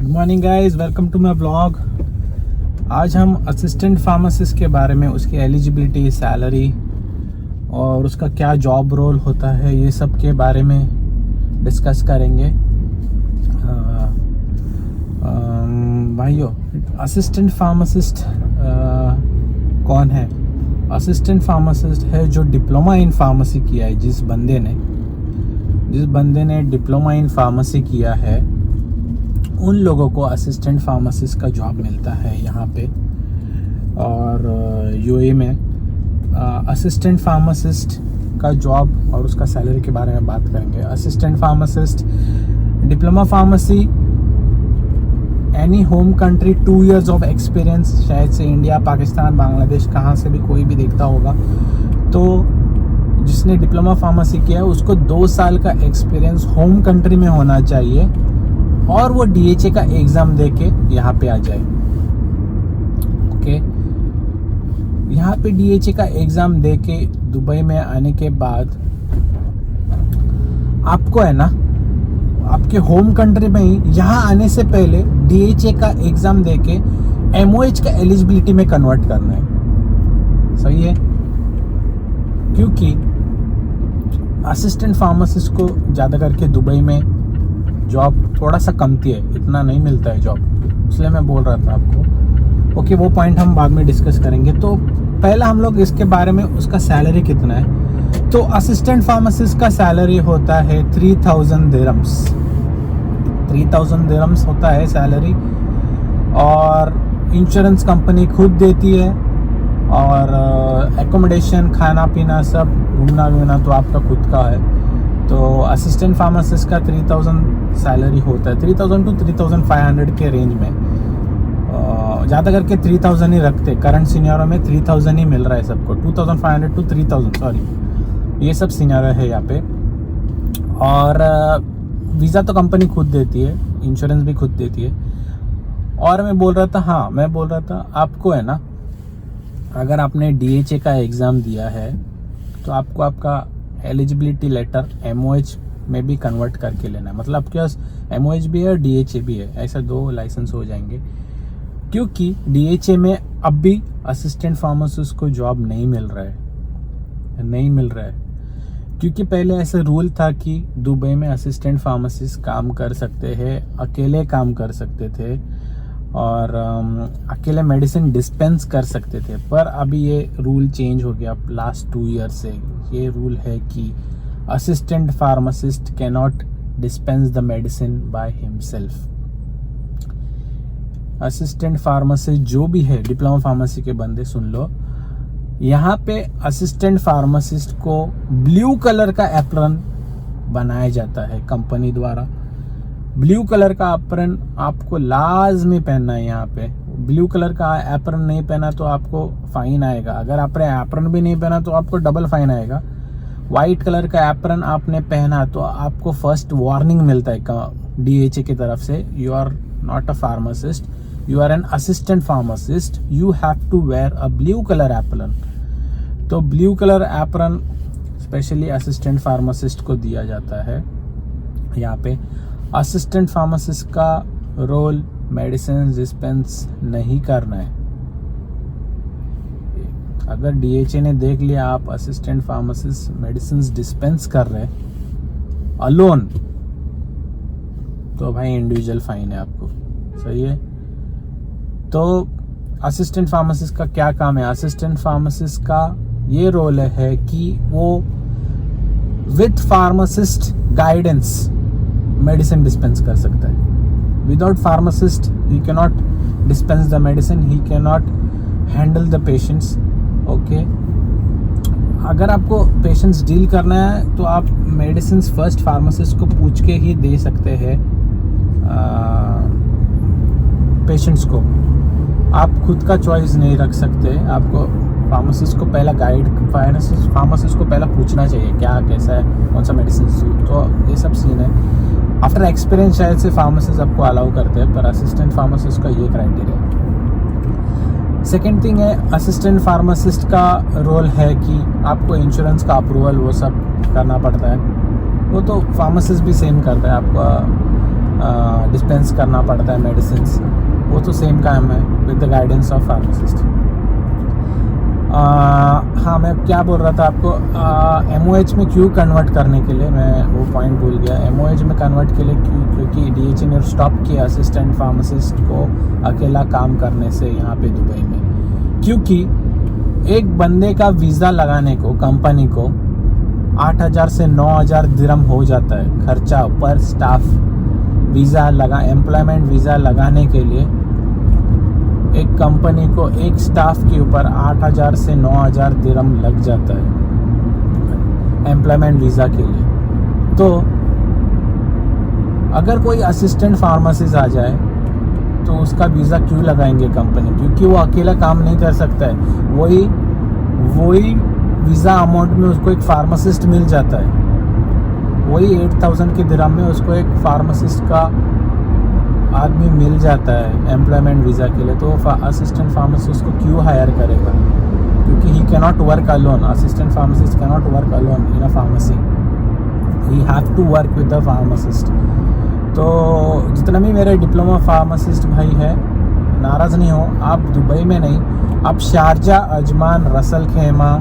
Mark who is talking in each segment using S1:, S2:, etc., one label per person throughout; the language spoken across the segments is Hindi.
S1: Morning guys, welcome to my blog. आज हम असिस्टेंट फार्मासिस्ट के बारे में, उसकी एलिजिबिलिटी, सैलरी और उसका क्या जॉब रोल होता है, ये सब के बारे में डिस्कस करेंगे। भाइयों, असिस्टेंट फार्मासिस्ट कौन है? असिस्टेंट फार्मासिस्ट है जो डिप्लोमा इन फार्मेसी किया है। जिस बंदे ने डिप्लोमा इन फार्मेसी किया है, उन लोगों को असिस्टेंट फार्मासिस्ट का जॉब मिलता है यहाँ पे। और यूएई में असिस्टेंट फार्मासिस्ट का जॉब और उसका सैलरी के बारे में बात करेंगे। Assistant pharmacist, diploma pharmacy, any home country, 2 years of experience. शायद से इंडिया, पाकिस्तान, बांग्लादेश, कहाँ से भी कोई भी देखता होगा तो जिसने डिप्लोमा फार्मेसी किया है उसको 2 साल का एक्सपीरियंस होम कंट्री में होना चाहिए और वो DHA का एग्ज़ाम दे के यहाँ पे आ जाए। ओके, यहाँ पे DHA का एग्ज़ाम दे के दुबई में आने के बाद आपको है ना, आपके होम कंट्री में ही यहाँ आने से पहले DHA का एग्ज़ाम दे के MOH का एलिजिबिलिटी में कन्वर्ट करना है। सही है, क्योंकि असिस्टेंट फार्मासिस्ट को ज़्यादा करके दुबई में जॉब थोड़ा सा कमती है, इतना नहीं मिलता है जॉब, इसलिए मैं बोल रहा था आपको। ओके, वो पॉइंट हम बाद में डिस्कस करेंगे। तो पहला हम लोग इसके बारे में, उसका सैलरी कितना है। तो असिस्टेंट फार्मासिस्ट का सैलरी होता है 3000 दिरहम्स। 3000 दिरहम्स होता है सैलरी, और इंश्योरेंस कंपनी खुद देती है, और एकोमोडेशन, खाना पीना, सब घूमना वीना तो आपका खुद का है। तो असिस्टेंट फार्मासिस्ट का 3000 सैलरी होता है, 3000 to 3500 के रेंज में। ज़्यादा करके 3000 ही रखते, करंट सीनियरों में 3000 ही मिल रहा है सबको, 2500 to 3000, सॉरी, ये सब सीनियर है यहाँ पे। और वीज़ा तो कंपनी खुद देती है, इंश्योरेंस भी खुद देती है। और मैं बोल रहा था आपको है ना, अगर आपने DHA का एग्ज़ाम दिया है तो आपको आपका एलिजिबिलिटी लेटर MOH में भी कन्वर्ट करके लेना है। मतलब आपके पास MOH भी है और DHA भी है, ऐसा 2 लाइसेंस हो जाएंगे। क्योंकि DHA में अब भी असिस्टेंट फार्मासिस्ट को जॉब नहीं मिल रहा है, क्योंकि पहले ऐसा रूल था कि दुबई में असिस्टेंट फार्मासिस्ट काम कर सकते हैं, अकेले काम कर सकते थे और अकेले मेडिसिन डिस्पेंस कर सकते थे। पर अभी ये रूल चेंज हो गया लास्ट 2 years से। ये रूल है कि assistant pharmacist can not dispense the medicine by himself. Assistant pharmacist जो भी है, डिप्लोमा फार्मेसी के बंदे सुन लो, यहाँ पे असिस्टेंट फार्मासिस्ट को ब्लू कलर का एप्रन बनाया जाता है कंपनी द्वारा। ब्लू कलर का एप्रन आपको लाजमी पहनना है। यहाँ पे ब्लू कलर का एप्रन नहीं पहना तो आपको फाइन आएगा। अगर आपने एप्रन भी नहीं पहना तो आपको डबल फाइन आएगा। वाइट कलर का एप्रन आपने पहना तो आपको फर्स्ट वार्निंग मिलता है DHA की तरफ से, you are not a pharmacist, you are an assistant pharmacist, you have to wear a blue colour apron. तो blue colour apron specially assistant pharmacist को दिया जाता है। यहाँ पे असिस्टेंट फार्मासिस्ट का रोल मेडिसिन डिस्पेंस नहीं करना है। अगर DHA ने देख लिया आप असिस्टेंट फार्मासिस्ट मेडिसिन डिस्पेंस कर रहे अलोन, तो भाई इंडिविजुअल फाइन है आपको। सही है। तो असिस्टेंट फार्मासिस्ट का क्या काम है? असिस्टेंट फार्मासिस्ट का ये रोल है कि वो with pharmacist guidance medicine dispense कर सकता है। Without pharmacist he can not dispense the medicine, he can not handle the patients. Okay, अगर आपको पेशेंट्स डील करना है तो आप मेडिसिन फर्स्ट फार्मासिस्ट को पूछ के ही दे सकते हैं पेशेंट्स को। आप खुद का चॉइस नहीं रख सकते। आपको फार्मासिस्ट को पहला फार्मासिस्ट को पहला पूछना चाहिए क्या, कैसा है, कौन सा मेडिसिन। तो ये सब सीन है। आफ्टर एक्सपीरियंस शायद से फार्मासिस्ट आपको अलाउ करते हैं, पर असिस्टेंट फार्मासिस्ट का ये क्राइटेरिया है। सेकेंड थिंग है, असिस्टेंट फार्मासिस्ट का रोल है कि आपको इंश्योरेंस का अप्रूवल वो सब करना पड़ता है। वो तो फार्मासिस्ट भी सेम करता है। आपका डिस्पेंस करना पड़ता है मेडिसिन, वो तो सेम काम है with the guidance of pharmacist. हाँ, मैं क्या बोल रहा था आपको, MOH में क्यों कन्वर्ट करने के लिए, मैं वो पॉइंट भूल गया। MOH में कन्वर्ट के लिए क्योंकि DHA ने स्टॉप किया असिस्टेंट फार्मासिस्ट को अकेला काम करने से यहाँ पे दुबई में, क्योंकि एक बंदे का वीज़ा लगाने को कंपनी को 8,000 से 9,000 दिरहम हो जाता है खर्चा पर स्टाफ। वीज़ा लगा, एम्प्लॉयमेंट वीज़ा लगाने के लिए एक कंपनी को एक स्टाफ के ऊपर 8,000 से 9,000 दिरहम लग जाता है एम्प्लॉयमेंट वीज़ा के लिए। तो अगर कोई असिस्टेंट फार्मासिस्ट आ जाए तो उसका वीज़ा क्यों लगाएंगे कंपनी, क्योंकि वो अकेला काम नहीं कर सकता है। वही वीज़ा अमाउंट में उसको एक फार्मासिस्ट मिल जाता है, वही 8,000 के दिरहम में उसको एक फार्मासिस्ट का आदमी मिल जाता है एम्प्लॉयमेंट वीज़ा के लिए। तो असिस्टेंट फार्मासिस्ट को क्यों हायर करेगा, क्योंकि he cannot work alone. Assistant pharmacist cannot work alone in a pharmacy, he have to work with the pharmacist. तो जितना भी मेरे डिप्लोमा फार्मासिस्ट भाई है, नाराज़ नहीं हो आप, दुबई में नहीं, आप शारजा, अजमान, रसल खेमा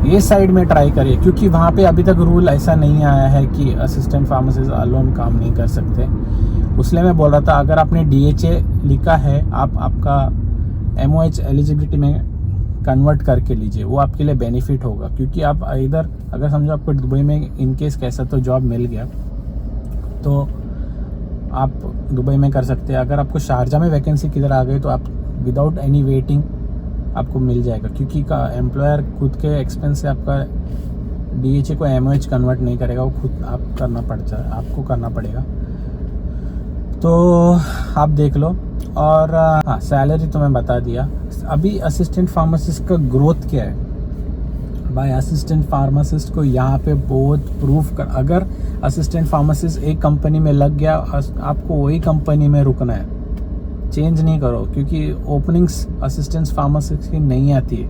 S1: ये साइड में ट्राई करिए, क्योंकि वहाँ पे अभी तक रूल ऐसा नहीं आया है कि असिस्टेंट फार्मासिस्ट अलोन काम नहीं कर सकते। उसलिए मैं बोल रहा था, अगर आपने DHA लिखा है, आप आपका MOH एलिजिबिलिटी में कन्वर्ट करके लीजिए, वो आपके लिए बेनिफिट होगा। क्योंकि आप इधर अगर समझो आपको दुबई में इन केस कैसा तो जॉब मिल गया तो आप दुबई में कर सकते हैं। अगर आपको शारजा में वैकेंसी किधर आ गई तो आप विदाउट एनी वेटिंग आपको मिल जाएगा, क्योंकि का एम्प्लॉयर खुद के एक्सपेंस से आपका DHA को MOH कन्वर्ट नहीं करेगा, वो खुद आपको करना पड़ेगा। तो आप देख लो। और हाँ, सैलरी तो मैं बता दिया। अभी असिस्टेंट फार्मासिस्ट का ग्रोथ क्या है भाई, असिस्टेंट फार्मासिस्ट को यहाँ पे बहुत प्रूफ कर, अगर असिस्टेंट फार्मासिस्ट एक कंपनी में लग गया, आपको वही कंपनी में रुकना है, चेंज नहीं करो, क्योंकि ओपनिंग्स असिस्टेंट फार्मासिस्ट की नहीं आती है।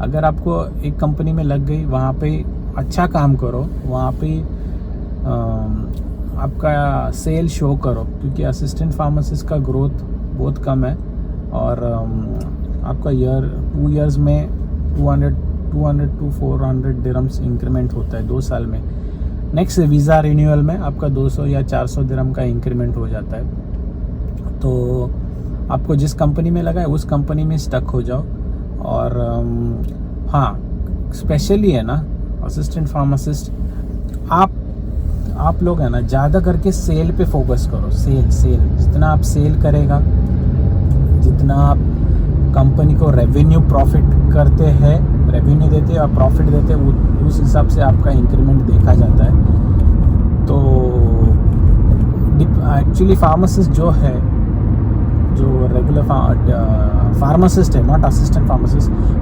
S1: अगर आपको एक कंपनी में लग गई, वहाँ पे अच्छा काम करो, वहाँ पे आपका सेल शो करो, क्योंकि असिस्टेंट फार्मासिस्ट का ग्रोथ बहुत कम है। और आपका 2 ईयर्स में 200 to 400 दिरहम्स इंक्रीमेंट होता है 2 साल में। नेक्स्ट वीज़ा रिन्यूअल में आपका 200 या 400 दिरहम का इंक्रीमेंट हो जाता है। तो आपको जिस कंपनी में लगा है उस कंपनी में स्टक हो जाओ। और हाँ, स्पेशली है ना असिस्टेंट फार्मासिस्ट, आप लोग है ना ज़्यादा करके सेल पे फोकस करो। सेल जितना आप सेल करेगा, जितना आप कंपनी को रेवेन्यू प्रॉफिट करते हैं, रेवेन्यू देते हैं और प्रॉफिट देते हैं, उस हिसाब से आपका इंक्रीमेंट देखा जाता है। तो एक्चुअली फार्मासिस्ट जो है, जो रेगुलर फार्मासिस्ट है, नॉट असिस्टेंट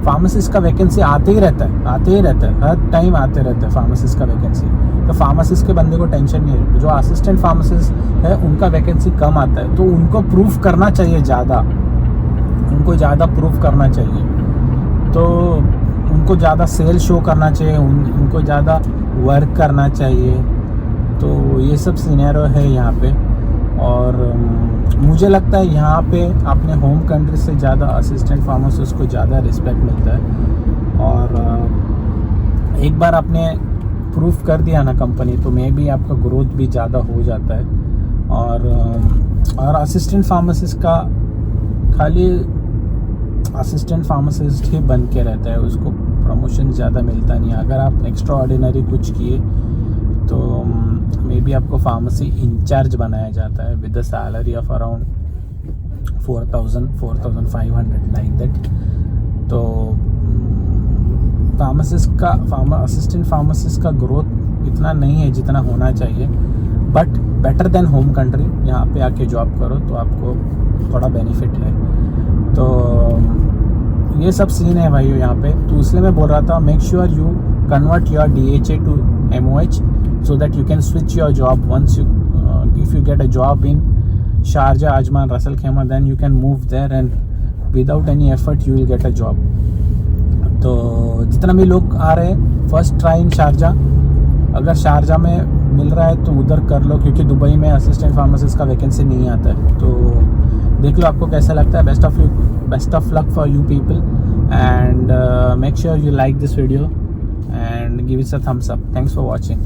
S1: फार्मासिस्ट का वैकेंसी आते ही रहता है, हर टाइम आते रहता है फार्मासिस्ट का वैकेंसी। तो फार्मासिस्ट के बंदे को टेंशन नहीं है। जो असिस्टेंट फार्मासिस्ट है उनका वैकेंसी कम आता है, तो उनको प्रूफ करना चाहिए ज़्यादा, उनको ज़्यादा प्रूफ करना चाहिए। तो उनको ज़्यादा सेल शो करना चाहिए, उनको ज़्यादा वर्क करना चाहिए। तो ये सब सिनेरियो है यहाँ पे। और मुझे लगता है यहाँ पे अपने होम कंट्री से ज़्यादा असिस्टेंट फार्मासिस्ट को ज़्यादा रिस्पेक्ट मिलता है। और एक बार आपने प्रूफ कर दिया ना कंपनी, तो मे भी आपका ग्रोथ भी ज़्यादा हो जाता है। और असिस्टेंट फार्मासिस्ट का खाली असिस्टेंट फार्मासिस्ट ही बन के रहता है, उसको प्रमोशन ज़्यादा मिलता नहीं। अगर आप एक्स्ट्रा ऑर्डिनरी कुछ किए तो मे बी आपको फार्मेसी इंचार्ज बनाया जाता है with the salary of around 4,500 like that. तो असिस्टेंट फार्मासिस्ट का ग्रोथ इतना नहीं है जितना होना चाहिए, but better than home country. यहाँ पे आके जॉब करो तो आपको थोड़ा बेनिफिट है। तो ये सब सीन है भाई यहाँ पे। तो इसलिए मैं बोल रहा था, make sure you convert your DHA to MOH so that you can switch your job once you if you get a job in Sharjah, Ajman, Ras Al Khaimah, then you can move there and without any effort you will get a job। तो जितना भी लोग आ रहे हैं, फर्स्ट ट्राई इन शारजा। अगर शारजा में मिल रहा है तो उधर कर लो, क्योंकि दुबई में असिस्टेंट फार्मासिस्ट का वैकेंसी नहीं आता है। तो देख लो आपको कैसा लगता है। Best of luck for you people, and make sure you like this video and give it a thumbs up. Thanks for watching.